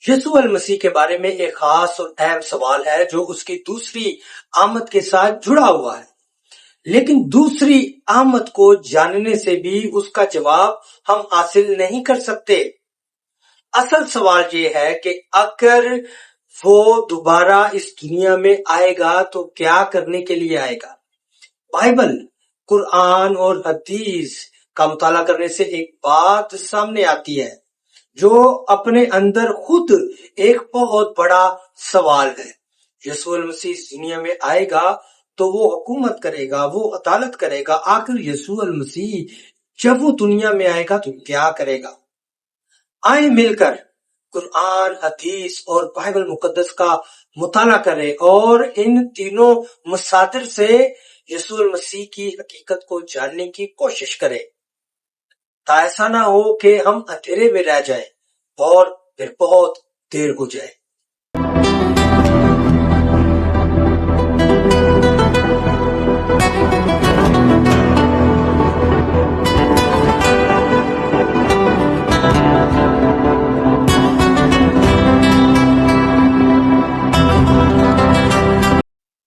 یسوع المسیح کے بارے میں ایک خاص اور اہم سوال ہے جو اس کی دوسری آمد کے ساتھ جڑا ہوا ہے، لیکن دوسری آمد کو جاننے سے بھی اس کا جواب ہم حاصل نہیں کر سکتے۔ اصل سوال یہ ہے کہ اگر وہ دوبارہ اس دنیا میں آئے گا تو کیا کرنے کے لیے آئے گا؟ بائبل، قرآن اور حدیث کا مطالعہ کرنے سے ایک بات سامنے آتی ہے جو اپنے اندر خود ایک بہت بڑا سوال ہے۔ یسوع المسیح اس دنیا میں آئے گا تو وہ حکومت کرے گا، وہ عدالت کرے گا۔ آخر یسوع المسیح جب وہ دنیا میں آئے گا تو کیا کرے گا؟ آئیں مل کر قرآن، حدیث اور بائبل مقدس کا مطالعہ کریں اور ان تینوں مصادر سے یسوع المسیح کی حقیقت کو جاننے کی کوشش کریں، تا ایسا نہ ہو کہ ہم اندھیرے میں رہ جائیں اور پھر بہت دیر ہو جائے۔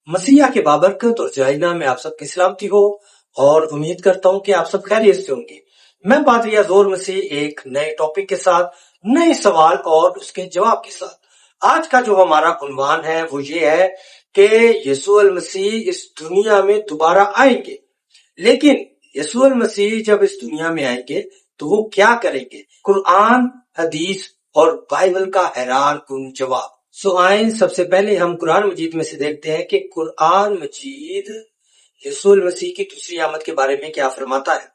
مسیح کے بابرکت اور جائنا میں آپ سب کی سلامتی ہو اور امید کرتا ہوں کہ آپ سب خیریت سے ہوں گے۔ میں پادری ازور مسیح ایک نئے ٹاپک کے ساتھ، نئے سوال اور اس کے جواب کے ساتھ۔ آج کا جو ہمارا عنوان ہے وہ یہ ہے کہ یسوع المسیح اس دنیا میں دوبارہ آئیں گے، لیکن یسوع المسیح جب اس دنیا میں آئیں گے تو وہ کیا کریں گے؟ قرآن، حدیث اور بائبل کا حیران کن جواب۔ آئیں سب سے پہلے ہم قرآن مجید میں سے دیکھتے ہیں کہ قرآن مجید یسوع المسیح کی دوسری آمد کے بارے میں کیا فرماتا ہے۔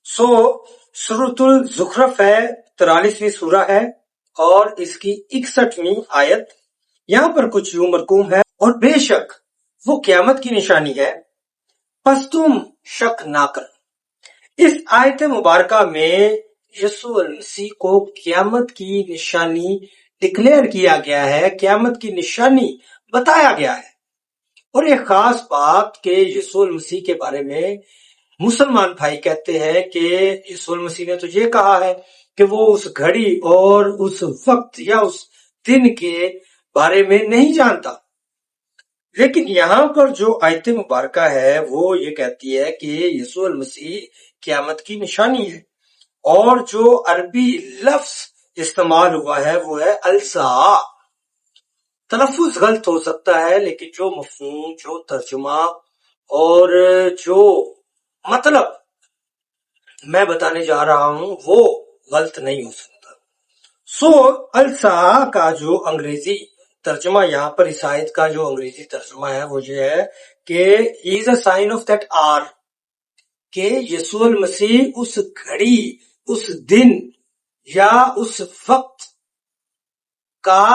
سورۃ الزخرف ہے، 43ویں سورہ ہے اور اس کی 61ویں آیت۔ یہاں پر کچھ یوں مرقوم ہے، اور بے شک وہ قیامت کی نشانی ہے، پس تم شک نہ کرو۔ اس آیت مبارکہ میں یسوع المسیح کو قیامت کی نشانی ڈکلیئر کیا گیا ہے، قیامت کی نشانی بتایا گیا ہے۔ اور ایک خاص بات کہ یسوع المسیح کے بارے میں مسلمان بھائی کہتے ہیں کہ یسوع المسیح نے تو یہ کہا ہے کہ وہ اس گھڑی اور اس وقت یا اس دن کے بارے میں نہیں جانتا، لیکن یہاں پر جو آیت مبارکہ ہے وہ یہ کہتی ہے کہ یسوع المسیح قیامت کی نشانی ہے، اور جو عربی لفظ استعمال ہوا ہے وہ ہے الساعہ۔ تلفظ غلط ہو سکتا ہے، لیکن جو مفہوم، جو ترجمہ اور جو مطلب میں بتانے جا رہا ہوں وہ غلط نہیں ہو سکتا۔ الساعہ کا جو انگریزی ترجمہ یہاں پر اس آیت کا جو انگریزی ترجمہ ہے وہ یہ ہے کہ he is a sign of that hour، کہ یسوع المسیح اس گھڑی، اس دن یا اس وقت کا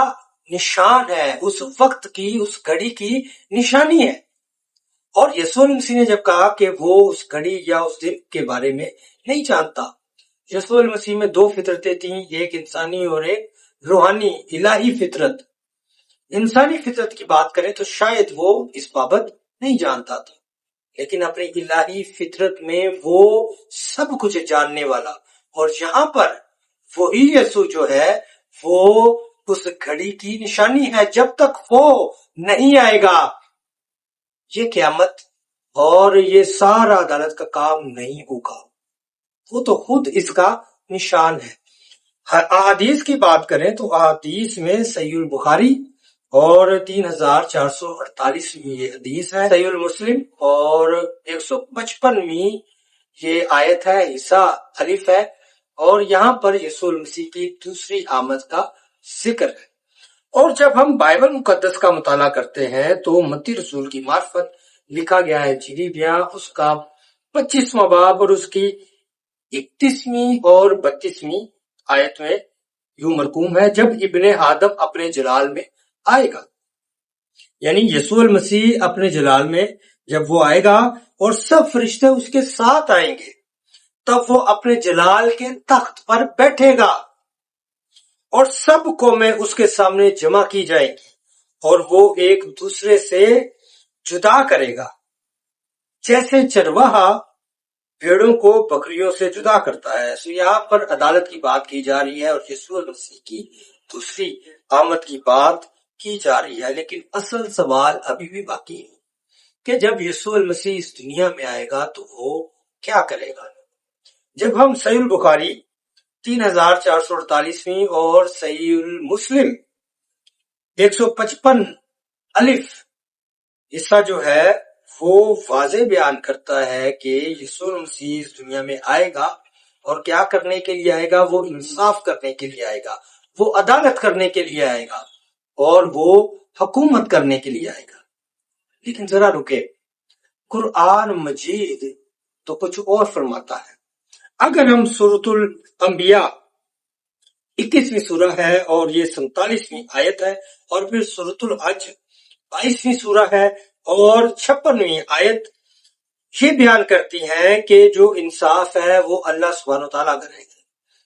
نشان ہے، اس وقت کی، اس گھڑی کی نشانی ہے۔ اور یسوع المسیح نے جب کہا کہ وہ اس گھڑی یا اس دن کے بارے میں نہیں جانتا، یسوع المسیح میں دو فطرتیں تھیں، ایک انسانی اور ایک روحانی الہی فطرت۔ انسانی فطرت کی بات کریں تو شاید وہ اس بابت نہیں جانتا تھا، لیکن اپنی الہی فطرت میں وہ سب کچھ جاننے والا، اور یہاں پر وہی یسوع جو ہے وہ اس گھڑی کی نشانی ہے۔ جب تک وہ نہیں آئے گا یہ قیامت اور یہ سارا عدالت کا کام نہیں ہوگا، وہ تو خود اس کا نشان ہے۔ احادیث کی بات کریں تو احادیث میں صحیح البخاری اور 3448ویں یہ حدیث ہے، صحیح المسلم اور 155ویں یہ آیت ہے، حصہ الف ہے، اور یہاں پر یسوع المسیح کی دوسری آمد کا ذکر ہے۔ اور جب ہم بائبل مقدس کا مطالعہ کرتے ہیں تو متی رسول کی معرفت لکھا گیا ہے انجیل بیان، اس کا 25واں باب اور اس کی 31ویں اور 32ویں آیت میں یوں مرقوم ہے، جب ابن آدم اپنے جلال میں آئے گا، یعنی یسوع المسیح اپنے جلال میں جب وہ آئے گا اور سب فرشتے اس کے ساتھ آئیں گے، تب وہ اپنے جلال کے تخت پر بیٹھے گا اور سب قومیں اس کے سامنے جمع کی جائیں گی، اور وہ ایک دوسرے سے جدا کرے گا، جیسے چرواہا بھیڑوں کو بکریوں سے جدا کرتا ہے۔ یہاں پر عدالت کی بات کی جا رہی ہے اور یسوع المسیح کی دوسری آمد کی بات کی جا رہی ہے، لیکن اصل سوال ابھی بھی باقی ہے کہ جب یسوع المسیح اس دنیا میں آئے گا تو وہ کیا کرے گا۔ جب ہم صحیح البخاری 3448 اور صحیح المسلم 155 الف حصہ جو ہے وہ واضح بیان کرتا ہے کہ یسوع المسیح اس دنیا میں آئے گا اور کیا کرنے کے لیے آئے گا، وہ انصاف کرنے کے لیے آئے گا، وہ عدالت کرنے کے لیے آئے گا اور وہ حکومت کرنے کے لیے آئے گا۔ لیکن ذرا رکے، قرآن مجید تو کچھ اور فرماتا ہے۔ اگر ہم سورۃ الانبیاء 21ویں سورہ ہے اور یہ 47ویں آیت ہے، اور پھر سورۃ الحج 22ویں سورہ ہے اور 56ویں آیت یہ بیان کرتی ہیں کہ جو انصاف ہے وہ اللہ سبحانہ وتعالیٰ کرے گا،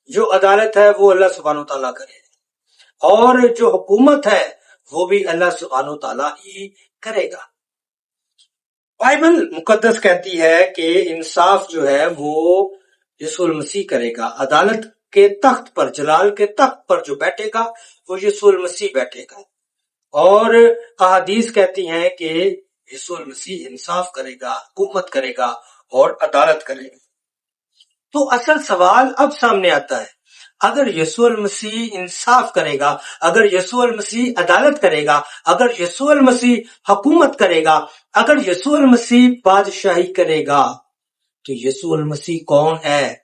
جو عدالت ہے وہ اللہ سبحانہ وتعالیٰ کرے گا، اور جو حکومت ہے وہ بھی اللہ سبحانہ وتعالیٰ ہی کرے گا۔ بائبل مقدس کہتی ہے کہ انصاف جو ہے وہ یسوع المسیح کرے گا، عدالت کے تخت پر، جلال کے تخت پر جو بیٹھے گا وہ یسوع المسیح بیٹھے گا، اور احادیث کہتی ہیں کہ یسوع المسیح انصاف کرے گا، حکومت کرے گا اور عدالت کرے گا۔ تو اصل سوال اب سامنے آتا ہے، اگر یسوع المسیح انصاف کرے گا، اگر یسوع المسیح عدالت کرے گا، اگر یسوع المسیح حکومت کرے گا، اگر یسوع المسیح بادشاہی کرے گا، تو یسوع المسیح کون ہے؟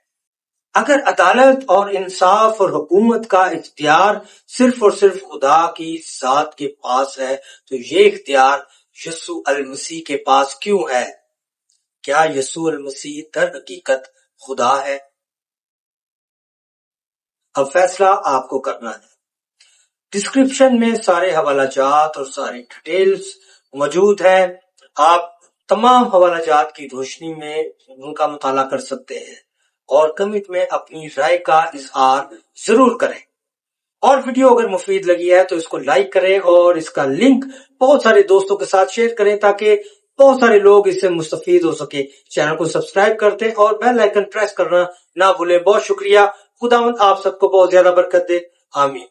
اگر عدالت اور انصاف اور حکومت کا اختیار صرف اور صرف خدا کی ذات کے پاس ہے، تو یہ اختیار یسوع المسیح کے پاس کیوں ہے؟ کیا یسوع المسیح در حقیقت خدا ہے؟ اب فیصلہ آپ کو کرنا ہے۔ ڈسکرپشن میں سارے حوالہ جات اور ساری ڈیٹیلز موجود ہیں، آپ تمام حوالہ جات کی روشنی میں ان کا مطالعہ کر سکتے ہیں، اور کمنٹ میں اپنی رائے کا اظہار ضرور کریں، اور ویڈیو اگر مفید لگی ہے تو اس کو لائک کریں اور اس کا لنک بہت سارے دوستوں کے ساتھ شیئر کریں تاکہ بہت سارے لوگ اس سے مستفید ہو سکے۔ چینل کو سبسکرائب کرتے اور بیل آئیکن پریس کرنا نہ بھولیں۔ بہت شکریہ، خداوند آپ سب کو بہت زیادہ برکت دے، آمین۔